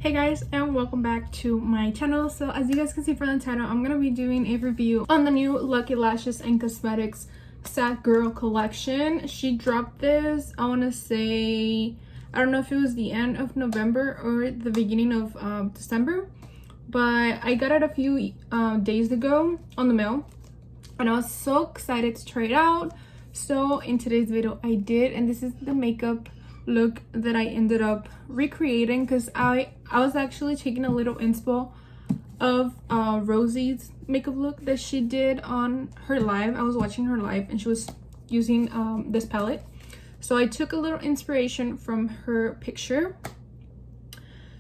Hey guys, and welcome back to my channel. So as you guys can see from the title, I'm gonna be doing a review on the new Lucky Lashes and Cosmetics Sad Girl collection. She dropped this, I want to say, I don't know if it was the end of November or the beginning of December, but I got it a few days ago on the mail and I was so excited to try it out. So in today's video I did, and this is the makeup look that I ended up recreating because I was actually taking a little inspo of Rosie's makeup look that she did on her live. I was watching her live and she was using this palette, so I took a little inspiration from her picture.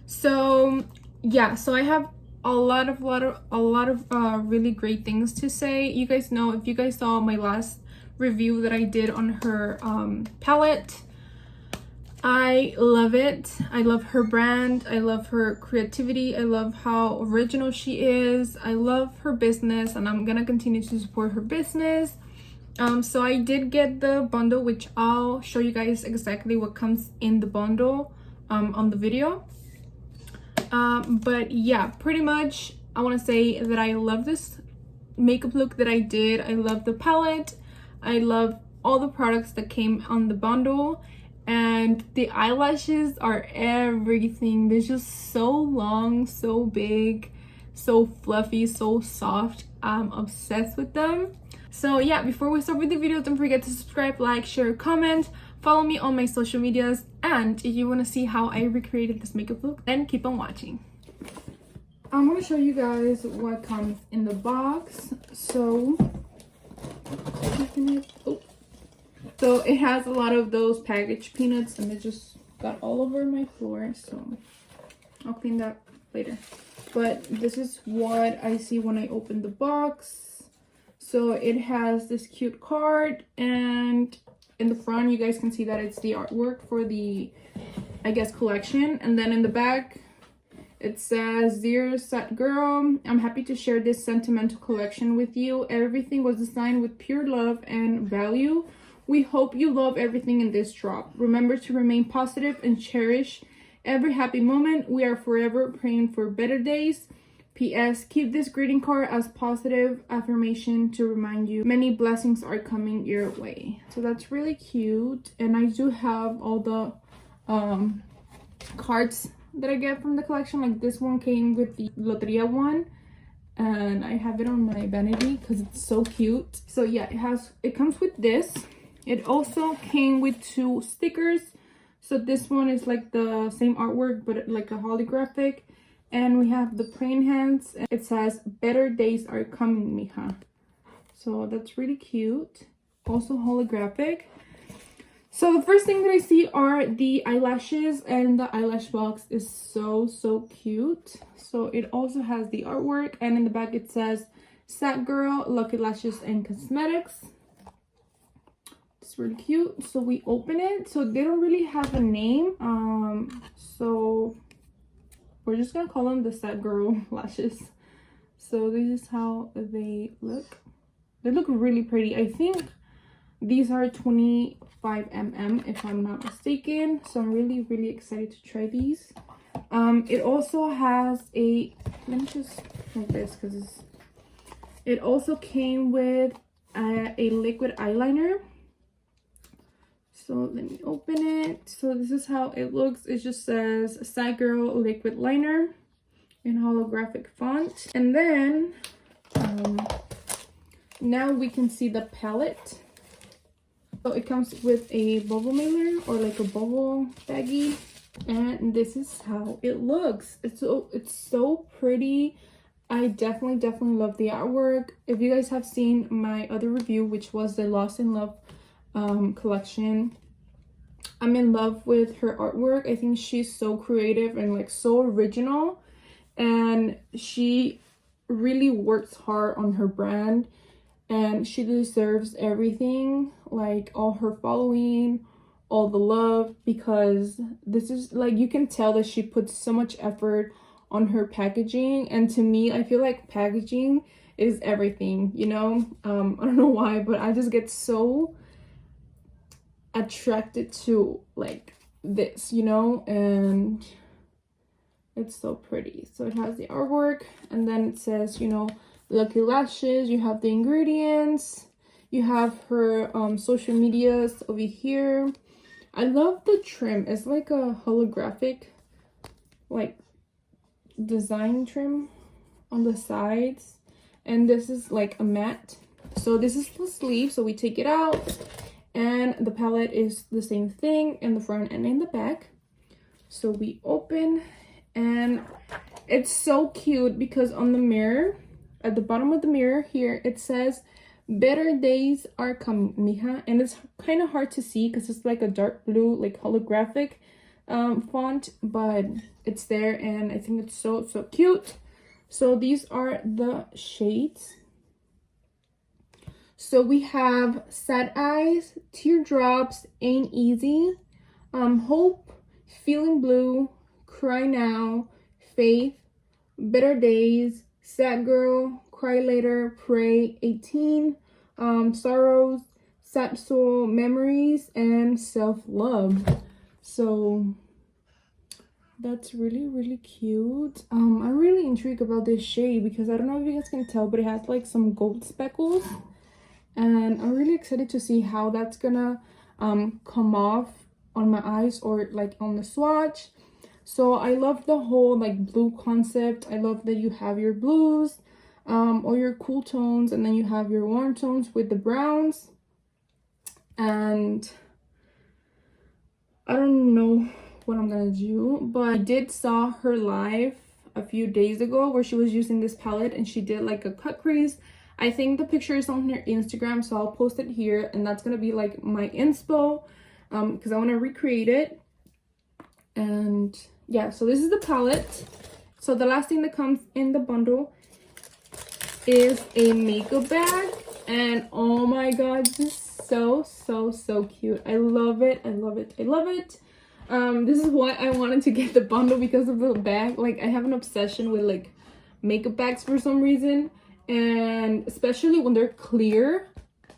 So yeah, so I have a lot of really great things to say. You guys know, if you guys saw my last review that I did on her palette, I love it. I love her brand. I love her creativity. I love how original she is. I love her business and I'm gonna continue to support her business. So I did get the bundle, which I'll show you guys exactly what comes in the bundle on the video. But yeah, pretty much I want to say that I love this makeup look that I did. I love the palette. I love all the products that came on the bundle. And the eyelashes are everything. They're just so long, so big, so fluffy, so soft. I'm obsessed with them. So yeah, before we start with the video, don't forget to subscribe, like, share, comment, follow me on my social medias, and if you want to see how I recreated this makeup look, then keep on watching. I'm going to show you guys what comes in the box. So So it has a lot of those packaged peanuts and it just got all over my floor, so I'll clean that later. But this is what I see when I open the box. So it has this cute card, and in the front you guys can see that it's the artwork for the, I guess, collection. And then in the back it says, "Dear Sad Girl, I'm happy to share this sentimental collection with you. Everything was designed with pure love and value. We hope you love everything in this drop. Remember to remain positive and cherish every happy moment. We are forever praying for better days. P.S. Keep this greeting card as positive affirmation to remind you many blessings are coming your way." So that's really cute. And I do have all the cards that I get from the collection. Like this one came with the Loteria one, and I have it on my vanity because it's so cute. So yeah, it comes with this. It also came with 2 stickers. So this one is like the same artwork, but like a holographic. And we have the praying hands. It says, "Better days are coming, mija." So that's really cute. Also holographic. So the first thing that I see are the eyelashes, and the eyelash box is so cute. So it also has the artwork, and in the back it says, "Sad Girl, Lucky Lashes and Cosmetics." It's really cute. So we open it. So they don't really have a name. So we're just gonna call them the Sad Girl lashes. So this is how they look. They look really pretty. I think these are 25 mm if I'm not mistaken. So I'm really excited to try these. It also has a, let me just like this because it also came with a liquid eyeliner. So let me open it. So this is how it looks. It just says "Sad Girl Liquid Liner" in holographic font. And then now we can see the palette. So it comes with a bubble mailer, or like a bubble baggie, and this is how it looks. It's so pretty. I definitely love the artwork. If you guys have seen my other review, which was the Lost in Love collection, I'm in love with her artwork. I think she's so creative and like so original, and she really works hard on her brand, and she deserves everything, like all her following, all the love, because this is like, you can tell that she puts so much effort on her packaging. And to me, I feel like packaging is everything, you know. I don't know why, but I just get so attracted to like this, you know. And It's so pretty. So it has the artwork, and then it says, you know, lucky lashes. You have the ingredients. You have her social medias over here. I love the trim. It's like a holographic, like, design trim on the sides. And this is like a matte. So this is the sleeve. So we take it out. And the palette is the same thing in the front and in the back. So we open, and it's so cute because on the mirror, at the bottom of the mirror here, it says, "Better days are coming, mija." And it's kind of hard to see because it's like a dark blue, like holographic font, but it's there, and I think it's so cute. So these are the shades. So we have Sad Eyes, Teardrops, Ain't Easy, Hope, Feeling Blue, Cry Now, Faith, Better Days, Sad Girl, Cry Later, Pray, 18, Sorrows, Sad Soul, Memories, and Self-Love. So that's really cute. I'm really intrigued about this shade because I don't know if you guys can tell, but it has like some gold speckles. And I'm really excited to see how that's gonna come off on my eyes or like on the swatch. So I love the whole like blue concept. I love that you have your blues or your cool tones, and then you have your warm tones with the browns. And I don't know what I'm gonna do, but I did saw her live a few days ago where she was using this palette, and she did like a cut crease. I think the picture is on her Instagram, so I'll post it here, and that's gonna be like my inspo because I want to recreate it. And yeah, so this is the palette. So the last thing that comes in the bundle is a makeup bag, and oh my god, this is so cute. I love it. This is why I wanted to get the bundle, because of the bag. Like, I have an obsession with like makeup bags for some reason, and especially when they're clear.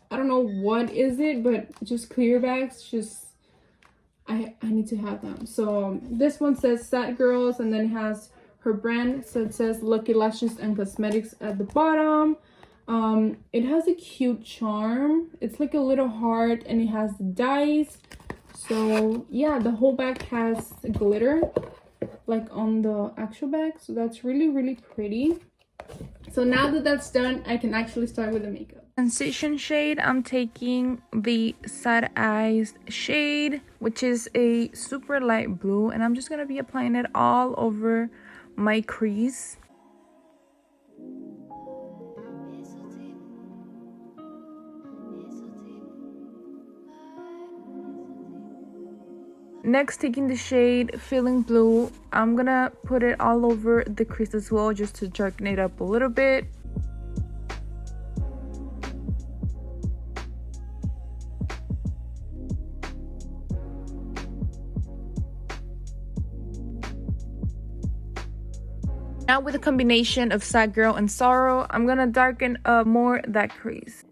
I don't know what is it, but just clear bags, just I need to have them. So this one says Sad Girls, and then it has her brand, so it says Lucky Lashes and Cosmetics at the bottom. It has a cute charm. It's like a little heart, and it has dice. So yeah, the whole bag has glitter like on the actual bag, so that's really pretty. So now that that's done, I can actually start with the makeup. Transition shade, I'm taking the Sad Eyes shade, which is a super light blue, and I'm just gonna be applying it all over my crease. Next, taking the shade Feeling Blue, I'm gonna put it all over the crease as well, just to darken it up a little bit. Now with a combination of Sad Girl and Sorrow, I'm gonna darken up more that crease.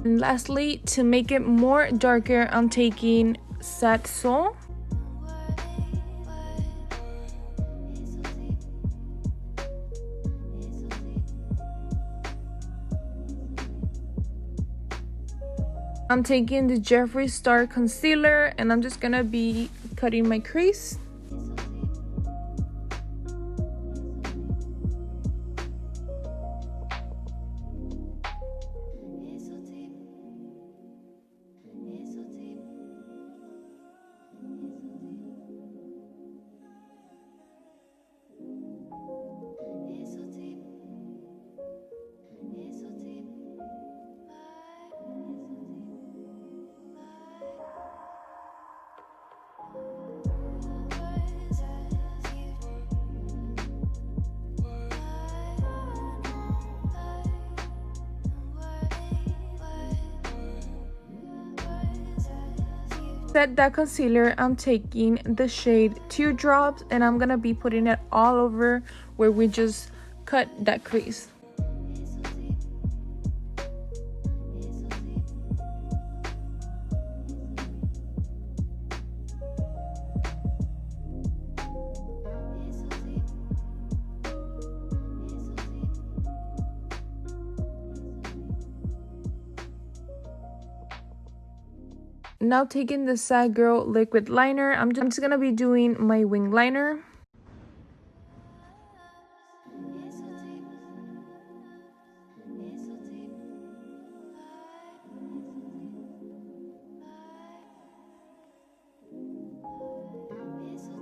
And lastly, to make it more darker, I'm taking Sad Soul. I'm taking the Jeffree Star concealer, and I'm just gonna be cutting my crease. Set that concealer, I'm taking the shade Teardrops, and I'm gonna be putting it all over where we just cut that crease. Now taking the Sad Girl liquid liner, I'm just gonna be doing my wing liner.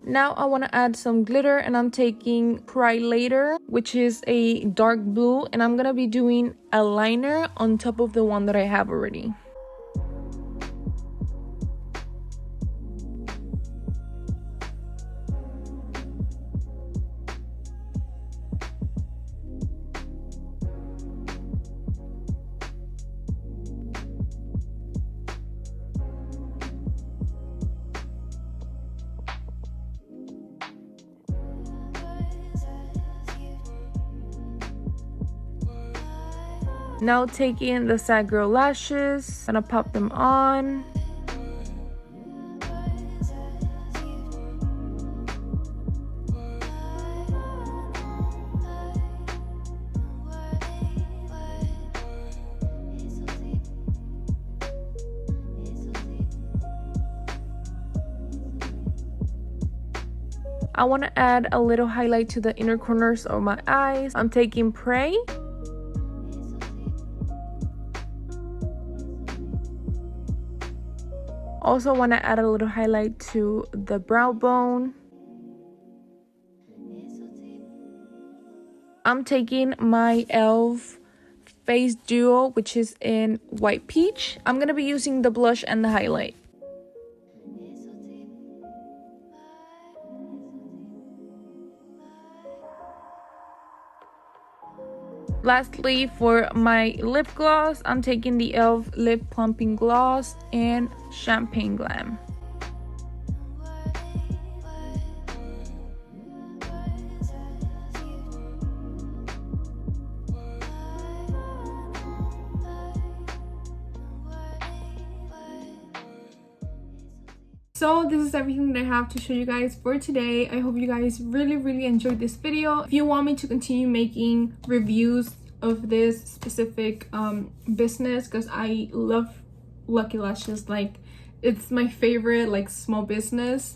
Now I want to add some glitter, and I'm taking Prilater, which is a dark blue, and I'm gonna be doing a liner on top of the one that I have already. Now taking the Sad Girl lashes, gonna pop them on. I want to add a little highlight to the inner corners of my eyes. I'm taking Prey. Also want to add a little highlight to the brow bone. I'm taking my E.L.F face duo, which is in white peach. I'm going to be using the blush and the highlight. Lastly, for my lip gloss, I'm taking the E.L.F lip plumping gloss in Champagne Glam. So this is everything that I have to show you guys for today. I hope you guys really enjoyed this video. If you want me to continue making reviews of this specific business, because I love Lucky Lashes, like it's my favorite like small business.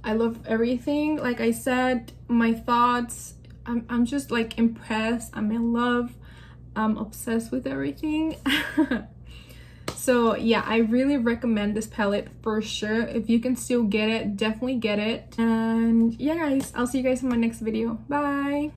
I love everything. Like I said, my thoughts, I'm just like impressed. I'm in love. I'm obsessed with everything. So yeah, I really recommend this palette for sure. If you can still get it, definitely get it. And yeah guys, I'll see you guys in my next video. Bye.